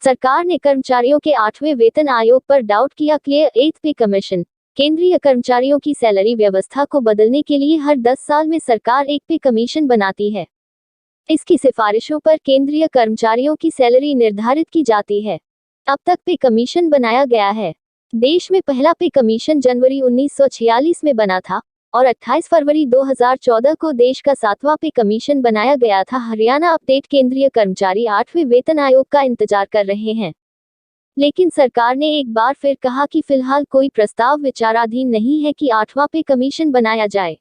सरकार ने कर्मचारियों के 8वें वेतन आयोग पर डाउट किया क्लियर 8th पे कमीशन। केंद्रीय कर्मचारियों की सैलरी व्यवस्था को बदलने के लिए हर 10 साल में सरकार एक पे कमीशन बनाती है। इसकी सिफारिशों पर केंद्रीय कर्मचारियों की सैलरी निर्धारित की जाती है। अब तक पे कमीशन बनाया गया है। देश में पहला पे कमीशन जनवरी 1946 में बना था और 28 फरवरी 2014 को देश का 7वां पे कमीशन बनाया गया था। हरियाणा अपडेट। केंद्रीय कर्मचारी 8वें वेतन आयोग का इंतजार कर रहे हैं, लेकिन सरकार ने एक बार फिर कहा कि फिलहाल कोई प्रस्ताव विचाराधीन नहीं है कि 8वां पे कमीशन बनाया जाए।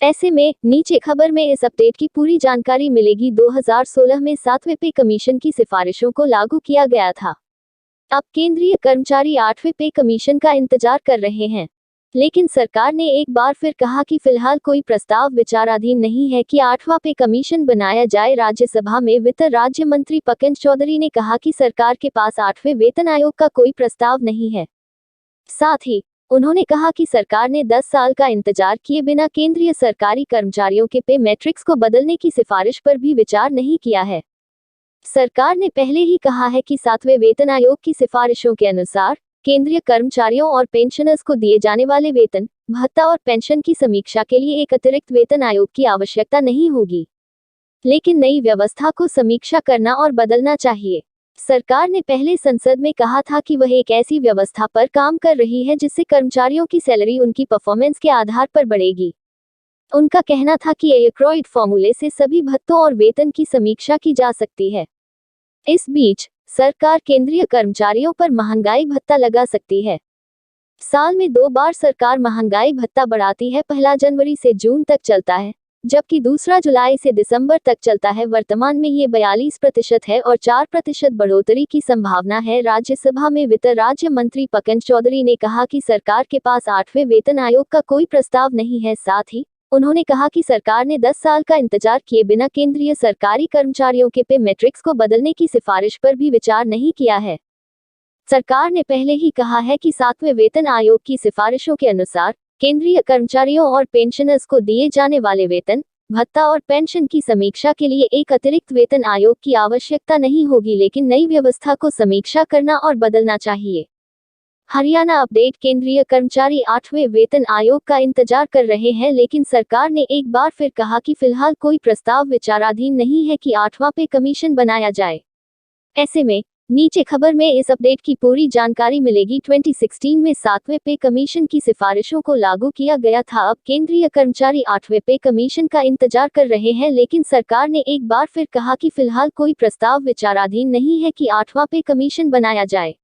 ऐसे में नीचे खबर में इस अपडेट की पूरी जानकारी मिलेगी। 2016 में 7वें पे कमीशन की सिफारिशों को लागू किया गया था। अब केंद्रीय कर्मचारी 8वें पे कमीशन का इंतजार कर रहे हैं, लेकिन सरकार ने एक बार फिर कहा कि फिलहाल कोई प्रस्ताव विचाराधीन नहीं है कि 8वां पे कमीशन बनाया जाए। राज्यसभा में वित्त राज्य मंत्री पंकज चौधरी ने कहा कि सरकार के पास 8वें वेतन आयोग का कोई प्रस्ताव नहीं है। साथ ही उन्होंने कहा कि सरकार ने 10 साल का इंतजार किए बिना केंद्रीय सरकारी कर्मचारियों के पे मैट्रिक्स को बदलने की सिफारिश पर भी विचार नहीं किया है। सरकार ने पहले ही कहा है कि 7वें वेतन आयोग की सिफारिशों के अनुसार केंद्रीय कर्मचारियों और पेंशनर्स को दिए जाने वाले वेतन, भत्ता और पेंशन की समीक्षा के लिए एक अतिरिक्त वेतन आयोग की आवश्यकता नहीं होगी, लेकिन नई व्यवस्था को समीक्षा करना और बदलना चाहिए। सरकार ने पहले संसद में कहा था कि वह एक ऐसी व्यवस्था पर काम कर रही है जिससे कर्मचारियों की सैलरी उनकी परफॉर्मेंस के आधार पर बढ़ेगी। उनका कहना था कि एक्रोइड फॉर्मूले से सभी भत्तों और वेतन की समीक्षा की जा सकती है। इस बीच सरकार केंद्रीय कर्मचारियों पर महंगाई भत्ता लगा सकती है। साल में 2 बार सरकार महंगाई भत्ता बढ़ाती है। पहला जनवरी से जून तक चलता है, जबकि दूसरा जुलाई से दिसंबर तक चलता है। वर्तमान में ये 42% है और 4% बढ़ोतरी की संभावना है। राज्यसभा में वित्त राज्य मंत्री पंकज चौधरी ने कहा कि सरकार के पास 8वें वेतन आयोग का कोई प्रस्ताव नहीं है। साथ ही उन्होंने कहा कि सरकार ने 10 साल का इंतजार किए बिना केंद्रीय सरकारी कर्मचारियों के पे मैट्रिक्स को बदलने की सिफारिश पर भी विचार नहीं किया है। सरकार ने पहले ही कहा है कि 7वें वेतन आयोग की सिफारिशों के अनुसार केंद्रीय कर्मचारियों और पेंशनर्स को दिए जाने वाले वेतन, भत्ता और पेंशन की समीक्षा के लिए एक अतिरिक्त वेतन आयोग की आवश्यकता नहीं होगी, लेकिन नई व्यवस्था को समीक्षा करना और बदलना चाहिए। हरियाणा अपडेट। केंद्रीय कर्मचारी 8वें वेतन आयोग का इंतजार कर रहे हैं, लेकिन सरकार ने एक बार फिर कहा कि फिलहाल कोई प्रस्ताव विचाराधीन नहीं है कि 8वां पे कमीशन बनाया जाए। ऐसे में नीचे खबर में इस अपडेट की पूरी जानकारी मिलेगी। 2016 में 7वें पे कमीशन की सिफारिशों को लागू किया गया था। अब केंद्रीय कर्मचारी 8वें पे कमीशन का इंतजार कर रहे हैं, लेकिन सरकार ने एक बार फिर कहा कि फिलहाल कोई प्रस्ताव विचाराधीन नहीं है कि 8वां पे कमीशन बनाया जाए।